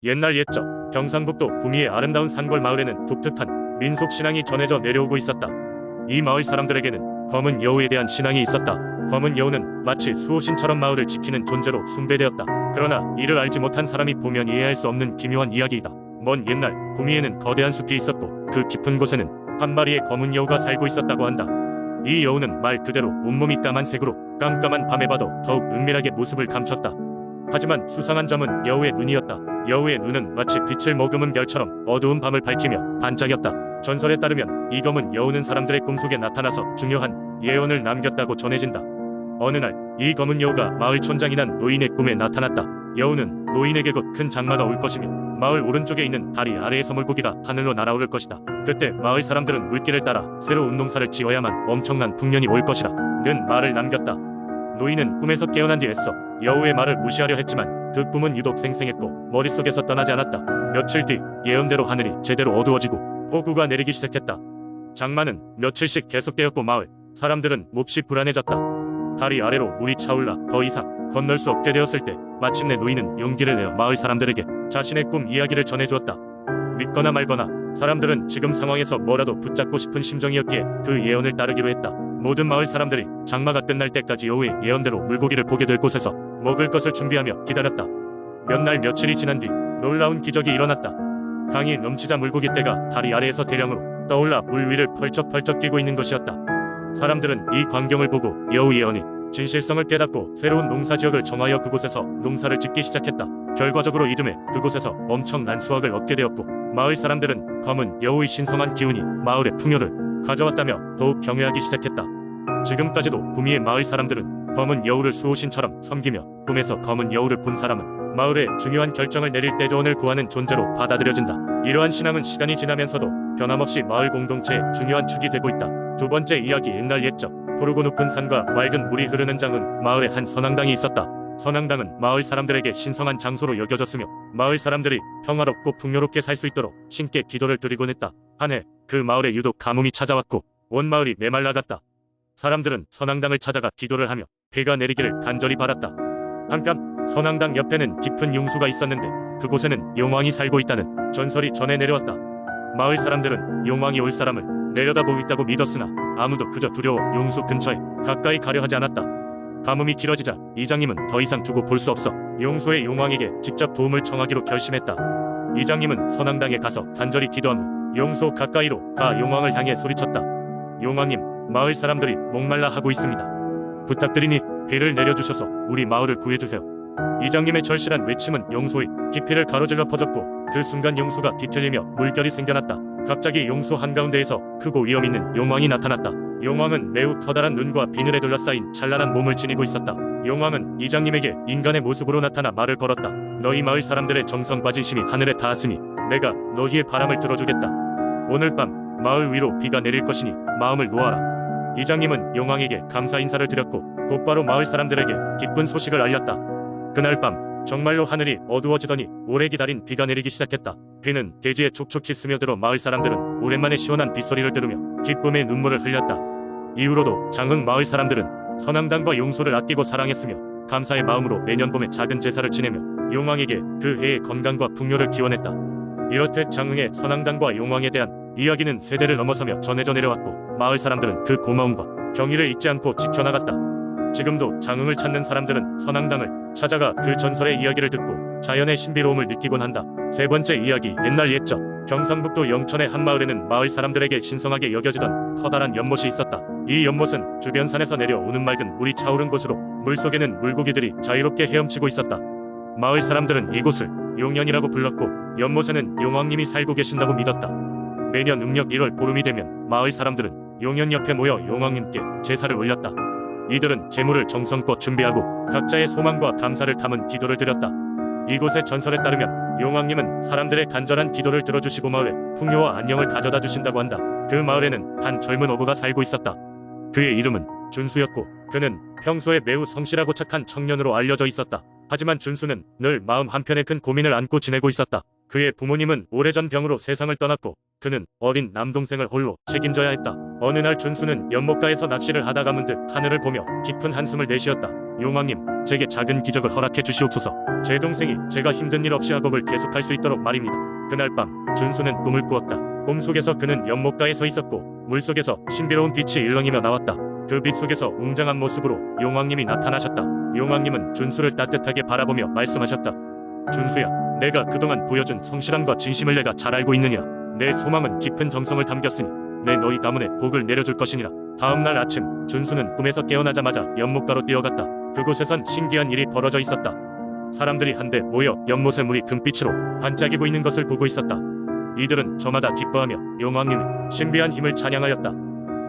옛날 옛적 경상북도 구미의 아름다운 산골 마을에는 독특한 민속 신앙이 전해져 내려오고 있었다. 이 마을 사람들에게는 검은 여우에 대한 신앙이 있었다. 검은 여우는 마치 수호신처럼 마을을 지키는 존재로 숭배되었다. 그러나 이를 알지 못한 사람이 보면 이해할 수 없는 기묘한 이야기이다. 먼 옛날 구미에는 거대한 숲이 있었고 그 깊은 곳에는 한 마리의 검은 여우가 살고 있었다고 한다. 이 여우는 말 그대로 온몸이 까만색으로 깜깜한 밤에 봐도 더욱 은밀하게 모습을 감췄다. 하지만 수상한 점은 여우의 눈이었다. 여우의 눈은 마치 빛을 머금은 별처럼 어두운 밤을 밝히며 반짝였다. 전설에 따르면 이 검은 여우는 사람들의 꿈속에 나타나서 중요한 예언을 남겼다고 전해진다. 어느 날 이 검은 여우가 마을 촌장이란 노인의 꿈에 나타났다. 여우는 노인에게 곧 큰 장마가 올 것이며 마을 오른쪽에 있는 다리 아래에서 물고기가 하늘로 날아오를 것이다. 그때 마을 사람들은 물길을 따라 새로운 농사를 지어야만 엄청난 풍년이 올 것이라 는 말을 남겼다. 노인은 꿈에서 깨어난 뒤 애써 여우의 말을 무시하려 했지만 그 꿈은 유독 생생했고 머릿속에서 떠나지 않았다. 며칠 뒤 예언대로 하늘이 제대로 어두워지고 폭우가 내리기 시작했다. 장마는 며칠씩 계속되었고 마을 사람들은 몹시 불안해졌다. 다리 아래로 물이 차올라 더 이상 건널 수 없게 되었을 때 마침내 노인은 용기를 내어 마을 사람들에게 자신의 꿈 이야기를 전해주었다. 믿거나 말거나 사람들은 지금 상황에서 뭐라도 붙잡고 싶은 심정이었기에 그 예언을 따르기로 했다. 모든 마을 사람들이 장마가 끝날 때까지 여우의 예언대로 물고기를 보게 될 곳에서 먹을 것을 준비하며 기다렸다. 몇 날 며칠이 지난 뒤 놀라운 기적이 일어났다. 강이 넘치자 물고기 떼가 다리 아래에서 대량으로 떠올라 물 위를 펄쩍펄쩍 뛰고 있는 것이었다. 사람들은 이 광경을 보고 여우 예언이 진실성을 깨닫고 새로운 농사지역을 정하여 그곳에서 농사를 짓기 시작했다. 결과적으로 이듬해 그곳에서 엄청난 수확을 얻게 되었고 마을 사람들은 검은 여우의 신성한 기운이 마을의 풍요를 가져왔다며 더욱 경외하기 시작했다. 지금까지도 구미의 마을 사람들은 검은 여우를 수호신처럼 섬기며 꿈에서 검은 여우를 본 사람은 마을의 중요한 결정을 내릴 때 조언을 구하는 존재로 받아들여진다. 이러한 신앙은 시간이 지나면서도 변함없이 마을 공동체의 중요한 축이 되고 있다. 두 번째 이야기. 옛날 옛적 푸르고 높은 산과 맑은 물이 흐르는 장흥 마을에 한 선앙당이 있었다. 선앙당은 마을 사람들에게 신성한 장소로 여겨졌으며 마을 사람들이 평화롭고 풍요롭게 살 수 있도록 신께 기도를 드리곤 했다. 한 해 그 마을에 유독 가뭄이 찾아왔고 온 마을이 메말라갔다. 사람들은 선앙당을 찾아가 기도를 하며 비가 내리기를 간절히 바랐다. 한편 선앙당 옆에는 깊은 용수가 있었는데 그곳에는 용왕이 살고 있다는 전설이 전해 내려왔다. 마을 사람들은 용왕이 올 사람을 내려다보고 있다고 믿었으나 아무도 그저 두려워 용수 근처에 가까이 가려 하지 않았다. 가뭄이 길어지자 이장님은 더 이상 두고 볼 수 없어 용수의 용왕에게 직접 도움을 청하기로 결심했다. 이장님은 선앙당에 가서 간절히 기도한 후 용수 가까이로 가 용왕을 향해 소리쳤다. 용왕님, 마을 사람들이 목말라 하고 있습니다. 부탁드리니 비를 내려주셔서 우리 마을을 구해주세요. 이장님의 절실한 외침은 용수의 깊이를 가로질러 퍼졌고 그 순간 용수가 뒤틀리며 물결이 생겨났다. 갑자기 용수 한가운데에서 크고 위험 있는 용왕이 나타났다. 용왕은 매우 커다란 눈과 비늘에 둘러싸인 찬란한 몸을 지니고 있었다. 용왕은 이장님에게 인간의 모습으로 나타나 말을 걸었다. 너희 마을 사람들의 정성 빠진 심이 하늘에 닿았으니 내가 너희의 바람을 들어주겠다. 오늘 밤 마을 위로 비가 내릴 것이니 마음을 놓아라. 이장님은 용왕에게 감사 인사를 드렸고 곧바로 마을 사람들에게 기쁜 소식을 알렸다. 그날 밤 정말로 하늘이 어두워지더니 오래 기다린 비가 내리기 시작했다. 비는 대지에 촉촉히 스며들어 마을 사람들은 오랜만에 시원한 빗소리를 들으며 기쁨의 눈물을 흘렸다. 이후로도 장흥 마을 사람들은 선앙당과 용수를 아끼고 사랑했으며 감사의 마음으로 매년 봄에 작은 제사를 지내며 용왕에게 그 해의 건강과 풍요를 기원했다. 이렇듯 장흥의 선앙당과 용왕에 대한 이야기는 세대를 넘어서며 전해져 내려왔고 마을 사람들은 그 고마움과 경의를 잊지 않고 지켜나갔다. 지금도 장흥을 찾는 사람들은 선앙당을 찾아가 그 전설의 이야기를 듣고 자연의 신비로움을 느끼곤 한다. 세 번째 이야기. 옛날 옛적 경상북도 영천의 한 마을에는 마을 사람들에게 신성하게 여겨지던 커다란 연못이 있었다. 이 연못은 주변 산에서 내려오는 맑은 물이 차오른 곳으로 물속에는 물고기들이 자유롭게 헤엄치고 있었다. 마을 사람들은 이곳을 용연이라고 불렀고 연못에는 용왕님이 살고 계신다고 믿었다. 매년 음력 1월 보름이 되면 마을 사람들은 용연 옆에 모여 용왕님께 제사를 올렸다. 이들은 제물을 정성껏 준비하고 각자의 소망과 감사를 담은 기도를 드렸다. 이곳의 전설에 따르면 용왕님은 사람들의 간절한 기도를 들어주시고 마을에 풍요와 안녕을 가져다 주신다고 한다. 그 마을에는 한 젊은 어부가 살고 있었다. 그의 이름은 준수였고 그는 평소에 매우 성실하고 착한 청년으로 알려져 있었다. 하지만 준수는 늘 마음 한편에 큰 고민을 안고 지내고 있었다. 그의 부모님은 오래전 병으로 세상을 떠났고 그는 어린 남동생을 홀로 책임져야 했다. 어느 날 준수는 연못가에서 낚시를 하다가 문득 하늘을 보며 깊은 한숨을 내쉬었다. 용왕님, 제게 작은 기적을 허락해 주시옵소서. 제 동생이 제가 힘든 일 없이 학업을 계속할 수 있도록 말입니다. 그날 밤 준수는 꿈을 꾸었다. 꿈속에서 그는 연못가에 서 있었고 물속에서 신비로운 빛이 일렁이며 나왔다. 그 빛 속에서 웅장한 모습으로 용왕님이 나타나셨다. 용왕님은 준수를 따뜻하게 바라보며 말씀하셨다. 준수야, 내가 그동안 보여준 성실함과 진심을 내가 잘 알고 있느냐. 내 소망은 깊은 정성을 담겼으니 내 너희 가문에 복을 내려줄 것이니라. 다음날 아침 준수는 꿈에서 깨어나자마자 연못가로 뛰어갔다. 그곳에선 신기한 일이 벌어져 있었다. 사람들이 한데 모여 연못의 물이 금빛으로 반짝이고 있는 것을 보고 있었다. 이들은 저마다 기뻐하며 용왕님의 신비한 힘을 찬양하였다.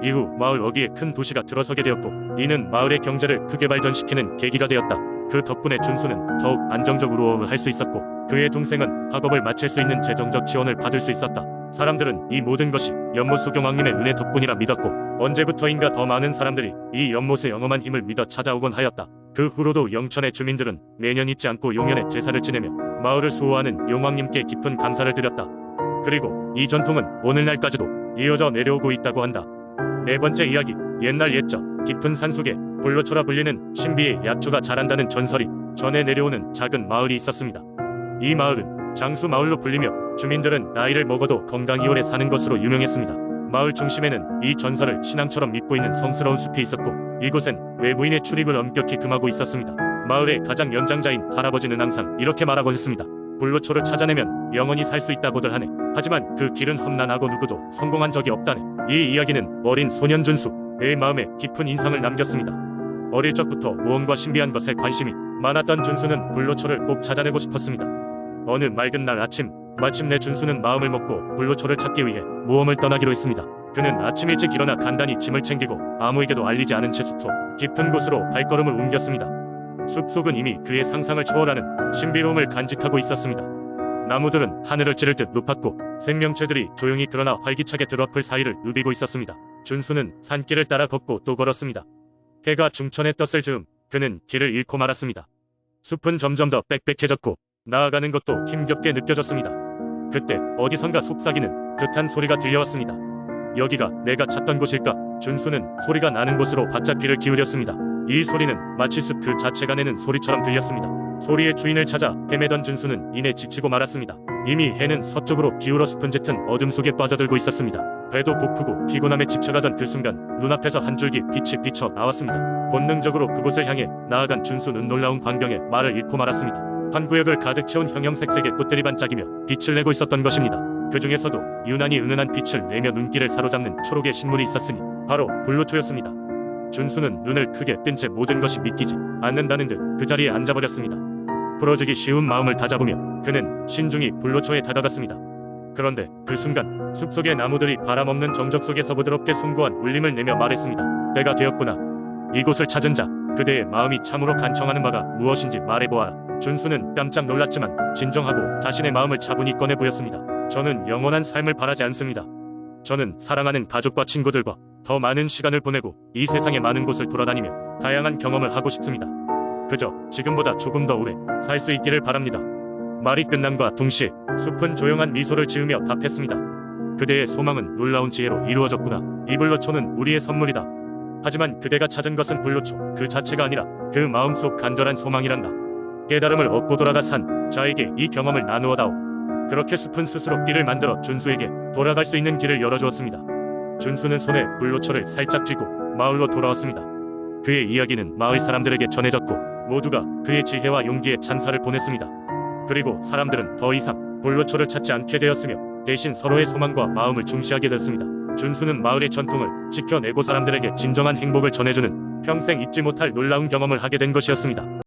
이후 마을 어귀에 큰 도시가 들어서게 되었고 이는 마을의 경제를 크게 발전시키는 계기가 되었다. 그 덕분에 준수는 더욱 안정적으로 할 수 있었고 그의 동생은 학업을 마칠 수 있는 재정적 지원을 받을 수 있었다. 사람들은 이 모든 것이 연못 속 용왕님의 은혜 덕분이라 믿었고 언제부터인가 더 많은 사람들이 이 연못의 영험한 힘을 믿어 찾아오곤 하였다. 그 후로도 영천의 주민들은 매년 잊지 않고 용연의 제사를 지내며 마을을 수호하는 용왕님께 깊은 감사를 드렸다. 그리고 이 전통은 오늘날까지도 이어져 내려오고 있다고 한다. 네 번째 이야기, 옛날 옛적 깊은 산속에 불로초라 불리는 신비의 약초가 자란다는 전설이 전해 내려오는 작은 마을이 있었습니다. 이 마을은 장수 마을로 불리며 주민들은 나이를 먹어도 건강히 오래 사는 것으로 유명했습니다. 마을 중심에는 이 전설을 신앙처럼 믿고 있는 성스러운 숲이 있었고 이곳엔 외부인의 출입을 엄격히 금하고 있었습니다. 마을의 가장 연장자인 할아버지는 항상 이렇게 말하고 했습니다. 불로초를 찾아내면 영원히 살 수 있다고들 하네. 하지만 그 길은 험난하고 누구도 성공한 적이 없다네. 이 이야기는 어린 소년 준수의 마음에 깊은 인상을 남겼습니다. 어릴 적부터 모험과 신비한 것에 관심이 많았던 준수는 불로초를 꼭 찾아내고 싶었습니다. 어느 맑은 날 아침 마침내 준수는 마음을 먹고 불로초를 찾기 위해 모험을 떠나기로 했습니다. 그는 아침 일찍 일어나 간단히 짐을 챙기고 아무에게도 알리지 않은 채 숲속 깊은 곳으로 발걸음을 옮겼습니다. 숲속은 이미 그의 상상을 초월하는 신비로움을 간직하고 있었습니다. 나무들은 하늘을 찌를 듯 높았고 생명체들이 조용히 그러나 활기차게 들어풀 사이를 누비고 있었습니다. 준수는 산길을 따라 걷고 또 걸었습니다. 해가 중천에 떴을 즈음 그는 길을 잃고 말았습니다. 숲은 점점 더 빽빽해졌고 나아가는 것도 힘겹게 느껴졌습니다. 그때 어디선가 속삭이는 듯한 소리가 들려왔습니다. 여기가 내가 찾던 곳일까? 준수는 소리가 나는 곳으로 바짝 귀를 기울였습니다. 이 소리는 마치 숲 그 자체가 내는 소리처럼 들렸습니다. 소리의 주인을 찾아 헤매던 준수는 이내 지치고 말았습니다. 이미 해는 서쪽으로 기울어 숲은 짙은 어둠 속에 빠져들고 있었습니다. 배도 고프고 피곤함에 지쳐가던 그 순간 눈앞에서 한 줄기 빛이 비쳐 나왔습니다. 본능적으로 그곳을 향해 나아간 준수는 놀라운 광경에 말을 잃고 말았습니다. 한 구역을 가득 채운 형형색색의 꽃들이 반짝이며 빛을 내고 있었던 것입니다. 그 중에서도 유난히 은은한 빛을 내며 눈길을 사로잡는 초록의 식물이 있었으니 바로 불로초였습니다. 준수는 눈을 크게 뜬 채 모든 것이 믿기지 않는다는 듯 그 자리에 앉아버렸습니다. 풀어주기 쉬운 마음을 다잡으며 그는 신중히 불로초에 다가갔습니다. 그런데 그 순간 숲속의 나무들이 바람 없는 정적 속에서 부드럽게 숭고한 울림을 내며 말했습니다. 때가 되었구나. 이곳을 찾은 자, 그대의 마음이 참으로 간청하는 바가 무엇인지 말해보아라. 준수는 깜짝 놀랐지만 진정하고 자신의 마음을 차분히 꺼내 보였습니다. 저는 영원한 삶을 바라지 않습니다. 저는 사랑하는 가족과 친구들과 더 많은 시간을 보내고 이 세상의 많은 곳을 돌아다니며 다양한 경험을 하고 싶습니다. 그저 지금보다 조금 더 오래 살 수 있기를 바랍니다. 말이 끝남과 동시에 숲은 조용한 미소를 지으며 답했습니다. 그대의 소망은 놀라운 지혜로 이루어졌구나. 이 불로초는 우리의 선물이다. 하지만 그대가 찾은 것은 불로초 그 자체가 아니라 그 마음속 간절한 소망이란다. 깨달음을 얻고 돌아가 산 자에게 이 경험을 나누어다오. 그렇게 숲은 스스로 길을 만들어 준수에게 돌아갈 수 있는 길을 열어주었습니다. 준수는 손에 불로초를 살짝 쥐고 마을로 돌아왔습니다. 그의 이야기는 마을 사람들에게 전해졌고 모두가 그의 지혜와 용기에 찬사를 보냈습니다. 그리고 사람들은 더 이상 불로초를 찾지 않게 되었으며 대신 서로의 소망과 마음을 중시하게 됐습니다. 준수는 마을의 전통을 지켜내고 사람들에게 진정한 행복을 전해주는 평생 잊지 못할 놀라운 경험을 하게 된 것이었습니다.